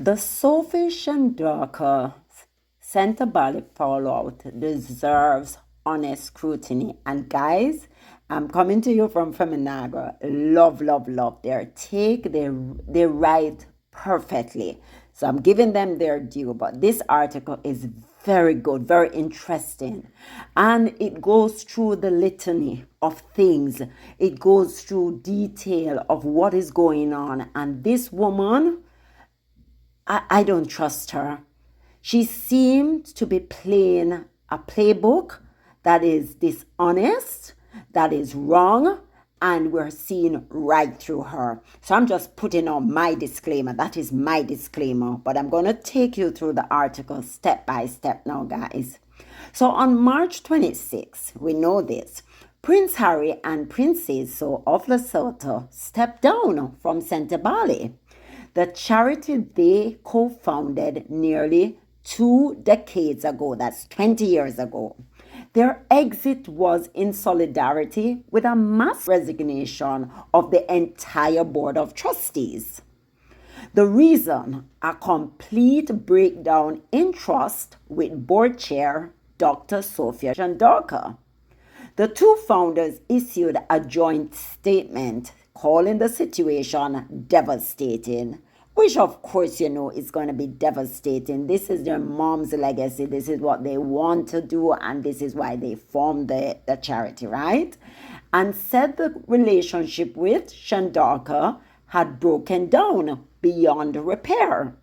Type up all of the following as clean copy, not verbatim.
The Sophie Chandauka Sentebale fallout deserves honest scrutiny. And guys, I'm coming to you from Feminagra. Love, love, love their take. They write perfectly. So I'm giving them their due. But this article is very good, very interesting. And it goes through the litany of things. It goes through detail of what is going on. And this woman, I don't trust her. She seemed to be playing a playbook that is dishonest, that is wrong, and we're seeing right through her. So I'm just putting on my disclaimer. That is my disclaimer. But I'm going to take you through the article step by step now, guys. So on March 26, we know this, Prince Harry and Prince Seeiso of Lesotho stepped down from Sentebale, the charity they co-founded nearly 2 decades ago. That's 20 years ago. Their exit was in solidarity with a mass resignation of the entire board of trustees. The reason, a complete breakdown in trust with board chair Dr. Sophie Chandauka. The two founders issued a joint statement calling the situation devastating, which of course, is going to be devastating. This is their mom's legacy. This is what they want to do, and this is why they formed the charity, right? And said the relationship with Chandauka had broken down beyond repair.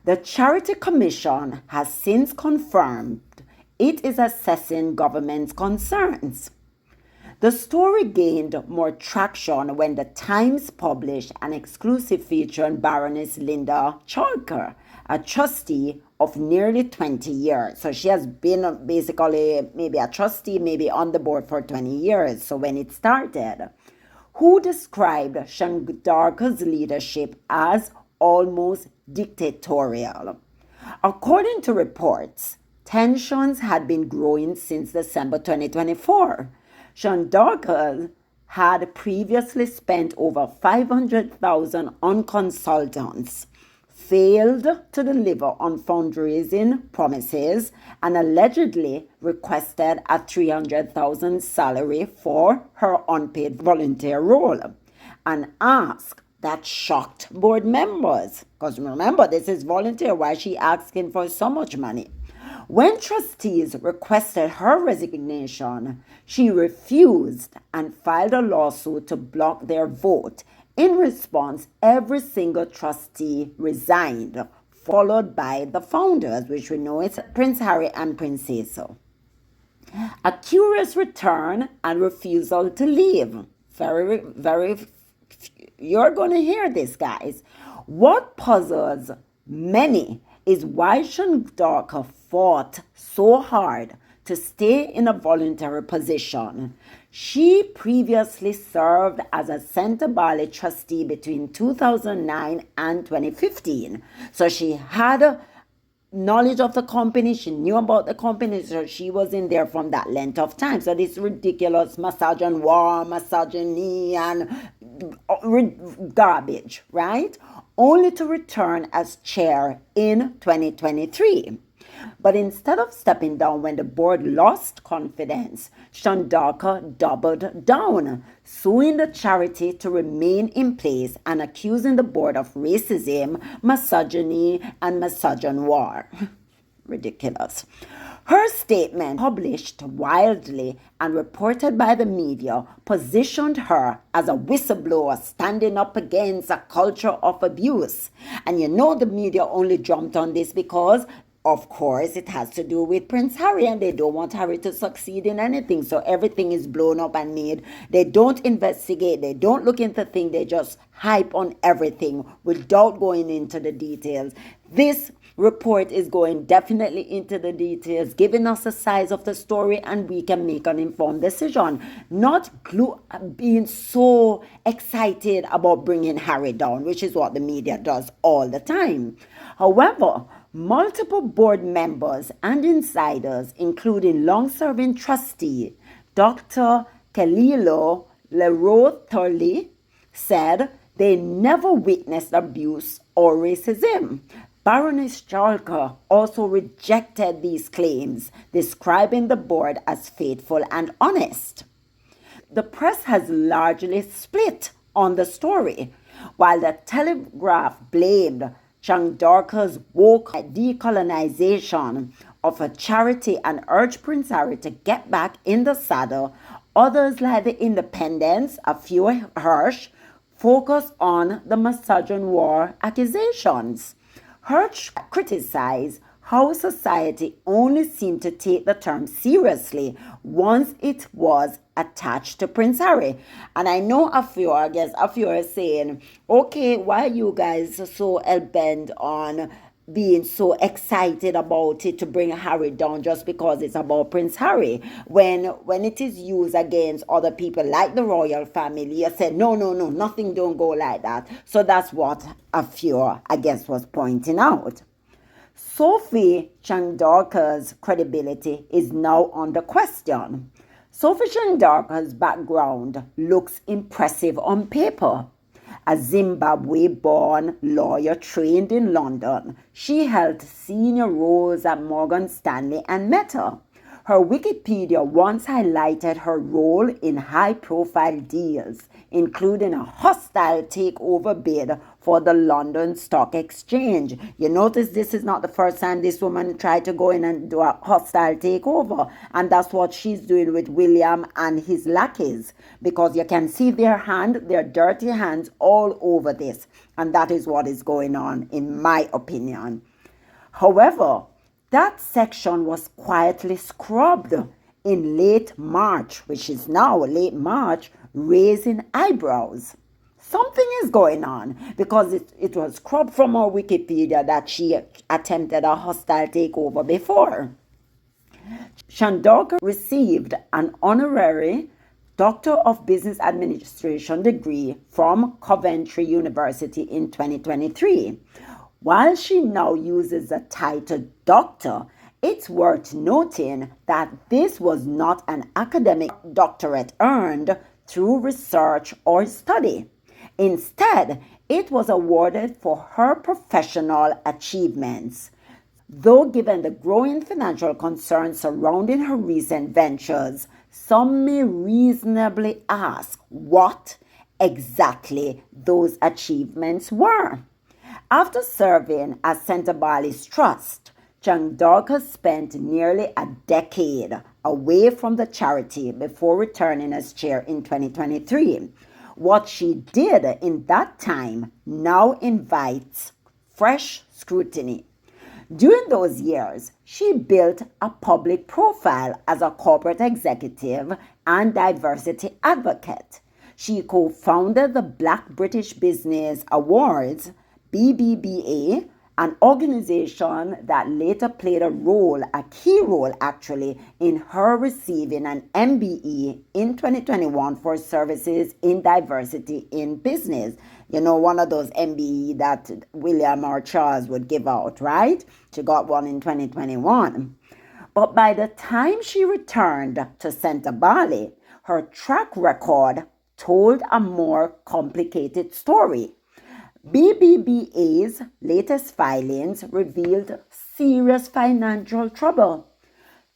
The Charity Commission has since confirmed it is assessing government's concerns. The story gained more traction when the Times published an exclusive feature on Baroness Linda Chalker, a trustee of nearly 20 years. So she has been basically maybe a trustee, maybe on the board for 20 years. So when it started, who described Chandauka's leadership as almost dictatorial. According to reports, tensions had been growing since December 2024. Chandauka had previously spent over $500,000 on consultants, failed to deliver on fundraising promises, and allegedly requested a $300,000 salary for her unpaid volunteer role. An ask that shocked board members. Because remember, this is volunteer. Why is she asking for so much money? When trustees requested her resignation, she refused and filed a lawsuit to block their vote. In response, every single trustee resigned, followed by the founders, which we know is Prince Harry and Prince Seeiso. A curious return and refusal to leave. Very, very, you're going to hear this, guys. What puzzles many is why Chandauka fought so hard to stay in a voluntary position. She previously served as a Sentebale trustee between 2009 and 2015. So she had knowledge of the company, she knew about the company, so she was in there from that length of time. So this ridiculous misogyny and garbage, right? Only to return as chair in 2023. But instead of stepping down when the board lost confidence, Chandauka doubled down, suing the charity to remain in place and accusing the board of racism, misogyny, and misogynoir. Ridiculous. Her statement, published widely and reported by the media, positioned her as a whistleblower standing up against a culture of abuse. And the media only jumped on this because, of course, it has to do with Prince Harry, and they don't want Harry to succeed in anything. So everything is blown up and made. They don't investigate. They don't look into things. They just hype on everything without going into the details. This report is going definitely into the details, giving us the size of the story, and we can make an informed decision. Not being so excited about bringing Harry down, which is what the media does all the time. However, multiple board members and insiders, including long-serving trustee Dr. Kelilo Leroy Thurley, said They never witnessed abuse or racism. Baroness Chalker also rejected these claims, describing the board as faithful and honest. The press has largely split on the story. While the Telegraph blamed Chandauka's woke decolonization of a charity and urged Prince Harry to get back in the saddle, others like the Independent, a few harsh, focused on the misogyn war accusations. Hirsch criticized how society only seemed to take the term seriously once it was attached to Prince Harry. And I know a few are saying, okay, why are you guys so hell-bent on being so excited about it to bring Harry down just because it's about Prince Harry? When it is used against other people like the royal family, you said, no, nothing don't go like that. So that's what a few, I guess, was pointing out. Sophie Chandauka's credibility is now under question. Sophie Chandauka's background looks impressive on paper. A Zimbabwe-born lawyer trained in London, she held senior roles at Morgan Stanley and Meta. Her Wikipedia once highlighted her role in high-profile deals, including a hostile takeover bid for the London Stock Exchange. You notice this is not the first time this woman tried to go in and do a hostile takeover, and that's what she's doing with William and his lackeys, because you can see their dirty hands all over this, and that is what is going on, in my opinion. However, that section was quietly scrubbed in late March, which is now late March, raising eyebrows. Something is going on, because it was scrubbed from our Wikipedia that she attempted a hostile takeover before. Chandauka received an honorary Doctor of Business Administration degree from Coventry University in 2023. While she now uses the title doctor, it's worth noting that this was not an academic doctorate earned through research or study. Instead, it was awarded for her professional achievements. Though given the growing financial concerns surrounding her recent ventures, some may reasonably ask what exactly those achievements were. After serving as Sentebale's trust, Chandauka spent nearly a decade away from the charity before returning as chair in 2023. What she did in that time now invites fresh scrutiny. During those years, she built a public profile as a corporate executive and diversity advocate. She co-founded the Black British Business Awards, BBBA, an organization that later played a key role actually, in her receiving an MBE in 2021 for services in diversity in business. You know, one of those MBE that William or Charles would give out, right? She got one in 2021. But by the time she returned to Sentebale, her track record told a more complicated story. BBBA's latest filings revealed serious financial trouble.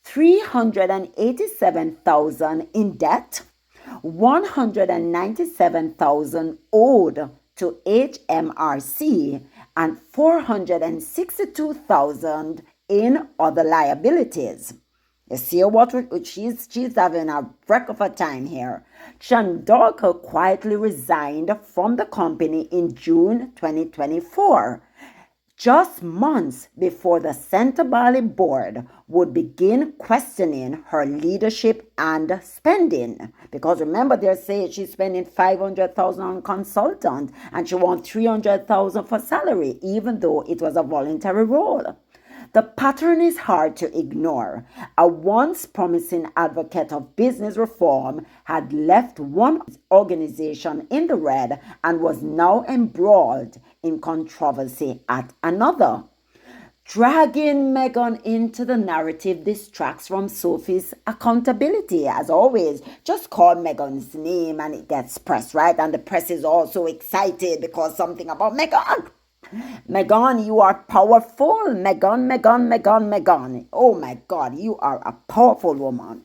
$387,000 in debt, $197,000 owed to HMRC, and $462,000 in other liabilities. You see what she's having a wreck of a time here. Chandauka quietly resigned from the company in June 2024, just months before the Sentebale board would begin questioning her leadership and spending. Because remember, they're saying she's spending $500,000 on consultant and she wants $300,000 for salary, even though it was a voluntary role. The pattern is hard to ignore. A once promising advocate of business reform had left one organization in the red and was now embroiled in controversy at another. Dragging Meghan into the narrative distracts from Sophie's accountability. As always, just call Meghan's name and it gets press, right? And the press is also excited because something about Meghan. Meghan, you are powerful. Meghan. Oh my God, you are a powerful woman.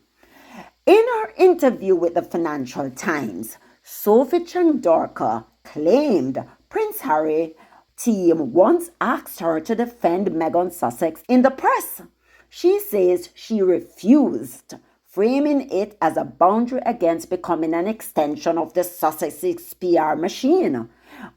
In her interview with the Financial Times, Sophie Chandauka claimed Prince Harry team once asked her to defend Meghan Sussex in the press. She says she refused, framing it as a boundary against becoming an extension of the Sussex PR machine.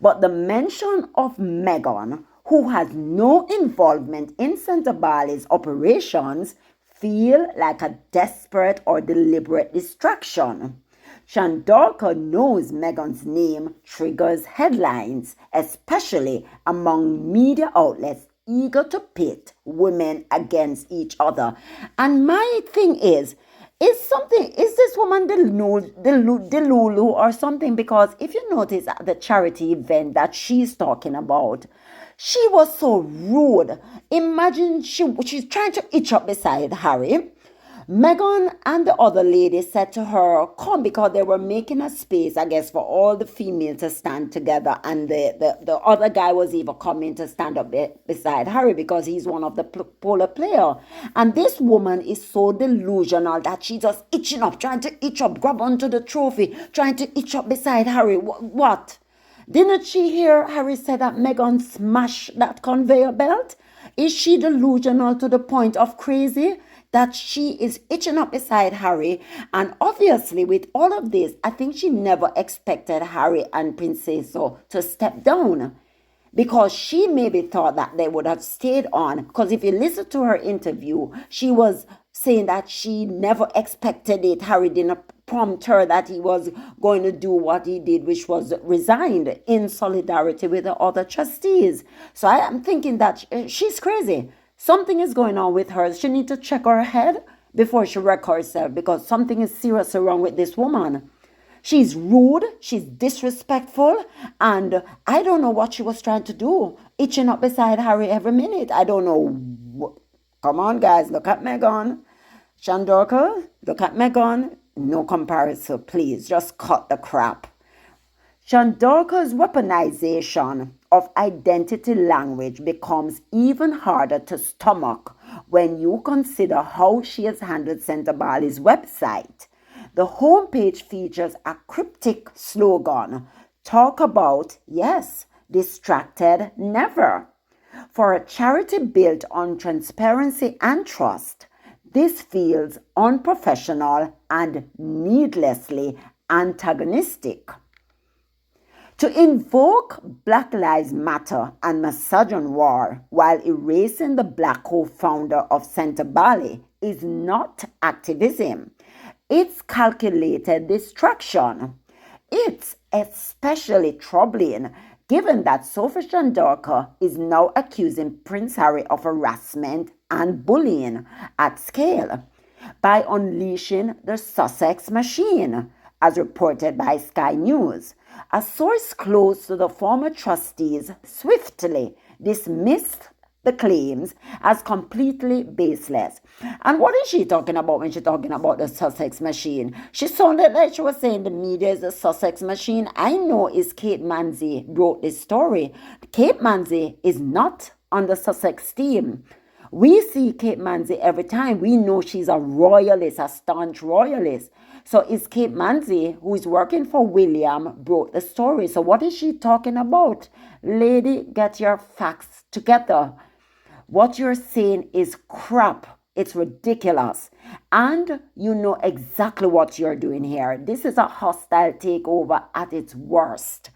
But the mention of Meghan, who has no involvement in Sentebale's operations, feel like a desperate or deliberate distraction. Chandauka knows Meghan's name triggers headlines, especially among media outlets eager to pit women against each other. And my thing is this woman Delulu or something? Because if you notice at the charity event that she's talking about, she was so rude. Imagine she's trying to itch up beside Harry. Meghan and the other lady said to her, come, because they were making a space, I guess, for all the females to stand together. And the other guy was even coming to stand up beside Harry because he's one of the polar player. And this woman is so delusional that she's just itching up, trying to itch up, grab onto the trophy, trying to itch up beside Harry. What? Didn't she hear Harry say that Meghan smashed that conveyor belt? Is she delusional to the point of crazy that she is itching up beside Harry? And obviously with all of this, I think she never expected Harry and Prince Seeiso to step down, because she maybe thought that they would have stayed on. Because if you listen to her interview, she was saying that she never expected it. Harry didn't prompt her that he was going to do what he did, which was resigned in solidarity with the other trustees. So I am thinking that she's crazy. Something is going on with her. She needs to check her head before she wreck herself, because something is seriously wrong with this woman. She's rude, she's disrespectful, and I don't know what she was trying to do, itching up beside Harry every minute. I don't know. Come on, guys, look at Meghan. Chandauka, look at Meghan. No comparison, please. Just cut the crap. Chandauka's weaponization of identity language becomes even harder to stomach when you consider how she has handled Sentebale's website. The homepage features a cryptic slogan, talk about, yes, distracted never. For a charity built on transparency and trust, this feels unprofessional and needlessly antagonistic. To invoke Black Lives Matter and misogyny while erasing the Black co-founder of Sentebale is not activism. It's calculated distraction. It's especially troubling given that Sophie Chandauka is now accusing Prince Harry of harassment and bullying at scale by unleashing the Sussex machine, as reported by Sky News. A source close to the former trustees swiftly dismissed the claims as completely baseless. And what is she talking about when she's talking about the Sussex machine? She sounded like she was saying the media is the Sussex machine. I know it's Kate Manzi wrote this story. Kate Manzi is not on the Sussex team. We see Kate Manzi every time. We know she's a royalist, a staunch royalist. So it's Kate Manzi, who is working for William, wrote the story. So what is she talking about? Lady, get your facts together. What you're saying is crap. It's ridiculous. And you know exactly what you're doing here. This is a hostile takeover at its worst.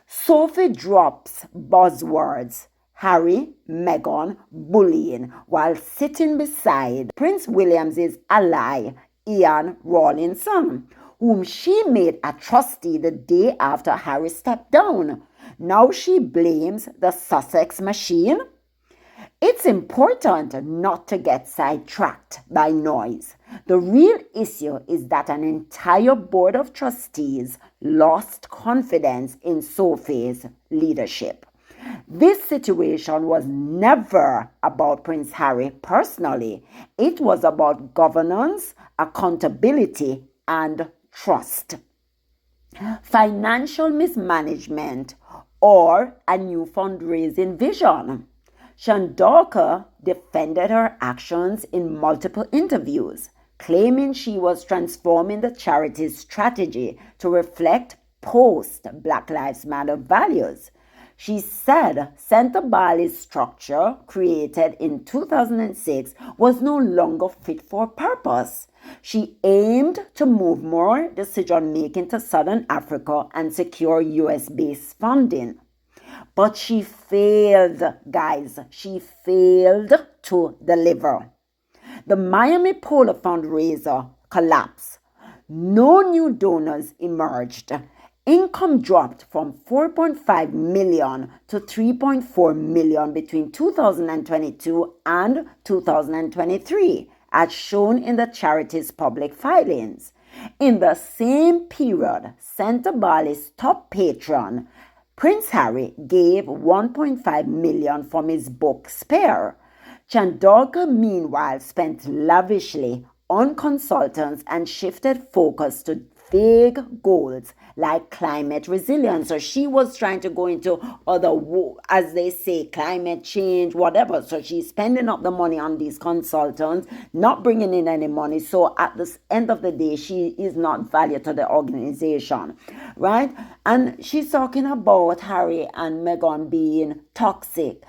Sophie drops buzzwords. Harry, Meghan, bullying, while sitting beside Prince William's ally, Ian Rawlinson, whom she made a trustee the day after Harry stepped down. Now she blames the Sussex machine. It's important not to get sidetracked by noise. The real issue is that an entire board of trustees lost confidence in Sophie's leadership. This situation was never about Prince Harry personally. It was about governance, accountability, and trust. Financial mismanagement or a new fundraising vision. Chandauka defended her actions in multiple interviews, claiming she was transforming the charity's strategy to reflect post-Black Lives Matter values. She said Sentebale's structure, created in 2006, was no longer fit for purpose. She aimed to move more decision-making to Southern Africa and secure US-based funding. But she failed, guys. She failed to deliver. The Miami Polar fundraiser collapsed. No new donors emerged. Income dropped from 4.5 million to 3.4 million between 2022 and 2023, as shown in the charity's public filings. In the same period, Sentebale's top patron, Prince Harry, gave 1.5 million from his book Spare. Chandauka, meanwhile, spent lavishly on consultants and shifted focus to vague goals like climate resilience. So she was trying to go into other, as they say, climate change, whatever. So she's spending up the money on these consultants, not bringing in any money. So at the end of the day, she is not value to the organization, right? And she's talking about Harry and Meghan being toxic.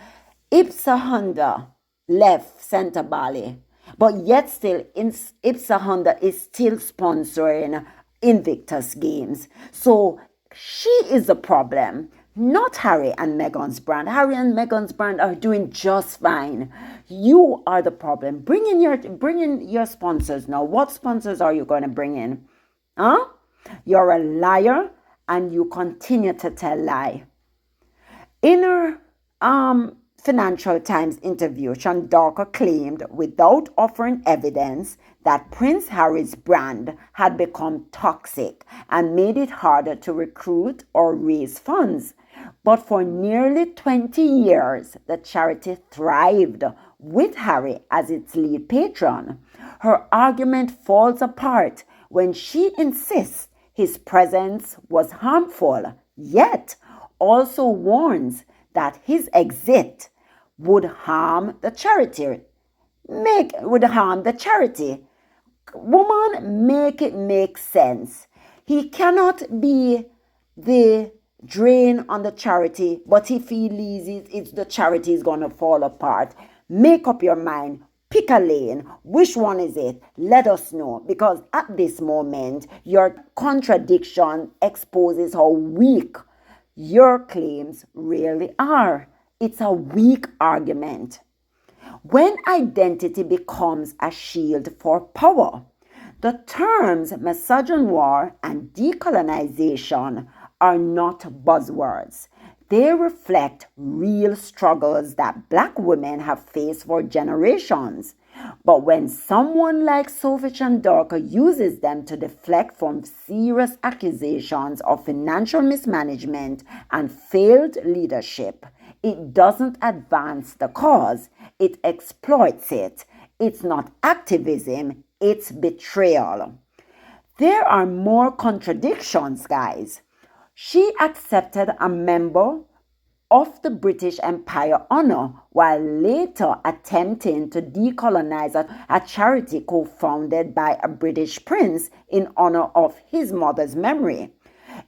Ipsa Honda left Sentebale, but yet still Ipsa Honda is still sponsoring Invictus Games. So she is the problem, not Harry and Meghan's brand. Harry and Meghan's brand are doing just fine. You are the problem. Bring in your sponsors now. What sponsors are you going to bring in? Huh? You're a liar and you continue to tell lie. In her Financial Times interview, Chandauka claimed, without offering evidence, that Prince Harry's brand had become toxic and made it harder to recruit or raise funds. But for nearly 20 years, the charity thrived with Harry as its lead patron. Her argument falls apart when she insists his presence was harmful, yet also warns that his exit would harm the charity. Woman, make it make sense. He cannot be the drain on the charity, but if he leaves it's the charity is going to fall apart. Make up your mind. Pick a lane. Which one is it? Let us know. Because at this moment, your contradiction exposes how weak your claims really are. It's a weak argument. When identity becomes a shield for power, the terms misogynoir and decolonization are not buzzwords. They reflect real struggles that Black women have faced for generations. But when someone like Sophie Chandauka uses them to deflect from serious accusations of financial mismanagement and failed leadership, it doesn't advance the cause, it exploits it. It's not activism, it's betrayal. There are more contradictions, guys. She accepted a member of the British Empire honor while later attempting to decolonize a charity co-founded by a British prince in honor of his mother's memory.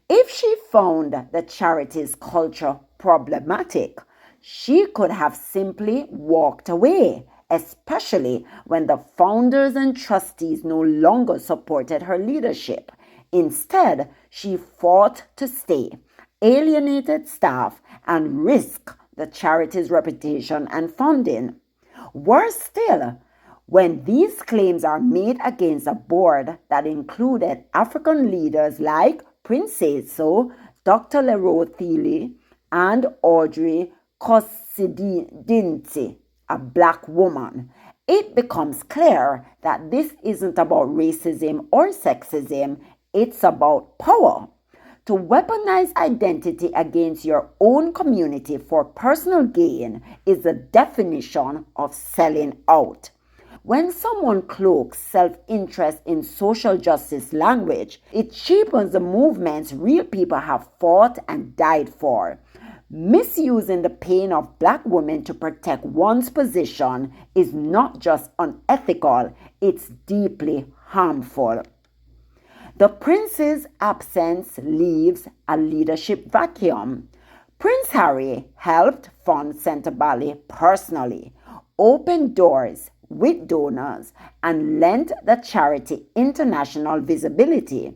If she found the charity's culture problematic, she could have simply walked away, especially when the founders and trustees no longer supported her leadership. Instead, she fought to stay, alienated staff, and risked the charity's reputation and funding. Worse still, when these claims are made against a board that included African leaders like Prince Seeiso, Dr. Leroy Thiele, and Audrey Kosidinti, a Black woman, it becomes clear that this isn't about racism or sexism, it's about power. To weaponize identity against your own community for personal gain is the definition of selling out. When someone cloaks self-interest in social justice language, it cheapens the movements real people have fought and died for. Misusing the pain of black women to protect one's position is not just unethical, it's deeply harmful. The prince's absence leaves a leadership vacuum. Prince Harry helped fund Sentebale personally, opened doors with donors, and lent the charity international visibility.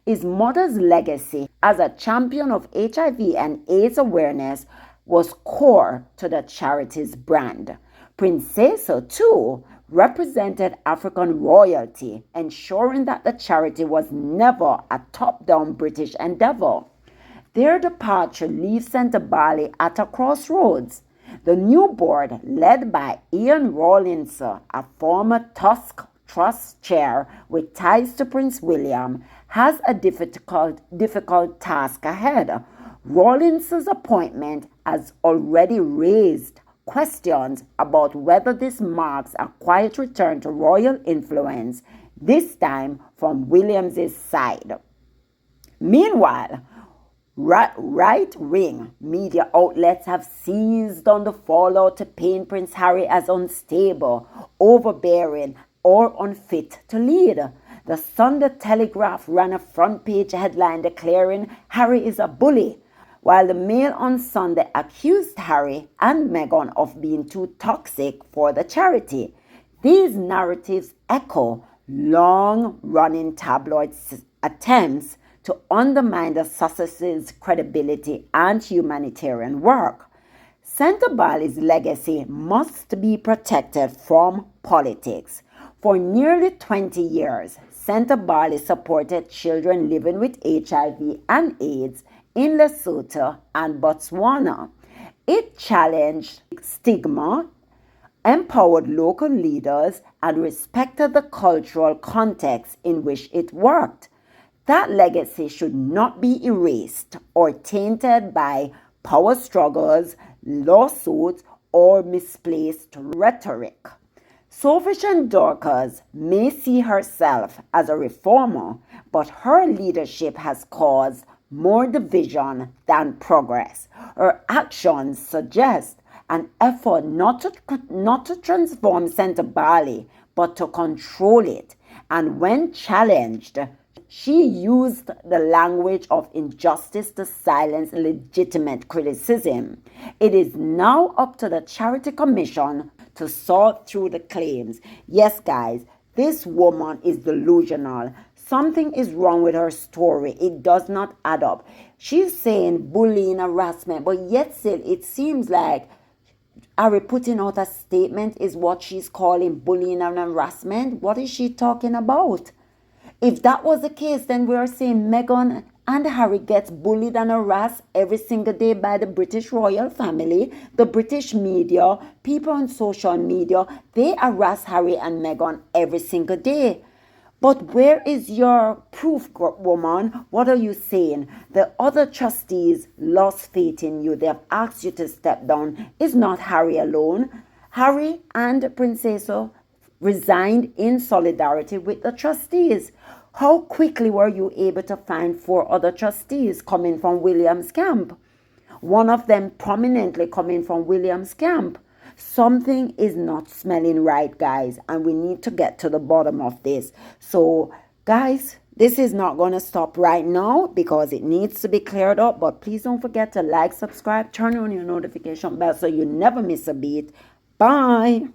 His mother's legacy as a champion of HIV and AIDS awareness was core to the charity's brand. Prince Seeiso, too, represented African royalty, ensuring that the charity was never a top-down British endeavor. Their departure leaves Sentebale at a crossroads. The new board, led by Ian Rawlinson, a former Tusk Trust chair with ties to Prince William, has a difficult task ahead. Rawlinson's appointment has already raised questions about whether this marks a quiet return to royal influence, this time from William's side. Meanwhile, right-wing media outlets have seized on the fallout to paint Prince Harry as unstable, overbearing, or unfit to lead. The Sunday Telegraph ran a front-page headline declaring Harry is a bully, while the Mail on Sunday accused Harry and Meghan of being too toxic for the charity. These narratives echo long-running tabloid attempts to undermine the Sussex's credibility and humanitarian work. Sentebale's legacy must be protected from politics. For nearly 20 years, Sentebale supported children living with HIV and AIDS in Lesotho and Botswana. It challenged stigma, empowered local leaders, and respected the cultural context in which it worked. That legacy should not be erased or tainted by power struggles, lawsuits, or misplaced rhetoric. Sophie Chandauka may see herself as a reformer, but her leadership has caused more division than progress. Her actions suggest an effort not to transform Sentebale, but to control it. And when challenged, she used the language of injustice to silence legitimate criticism. It is now up to the Charity Commission to sort through the claims. Yes, guys, this woman is delusional. Something is wrong with her story. It does not add up. She's saying bullying, harassment, but yet still it seems like Harry putting out a statement is what she's calling bullying and harassment. What is she talking about? If that was the case, then we are saying Meghan and Harry gets bullied and harassed every single day by the British royal family, the British media, people on social media. They harass Harry and Meghan every single day. But where is your proof, woman? What are you saying? The other trustees lost faith in you. They have asked you to step down. It's not Harry alone. Harry and Prince Seeiso resigned in solidarity with the trustees. How quickly were you able to find 4 other trustees coming from William's camp? One of them prominently coming from William's camp. Something is not smelling right, guys, and we need to get to the bottom of this. So, guys, this is not going to stop right now because it needs to be cleared up. But please don't forget to like, subscribe, turn on your notification bell so you never miss a beat. Bye.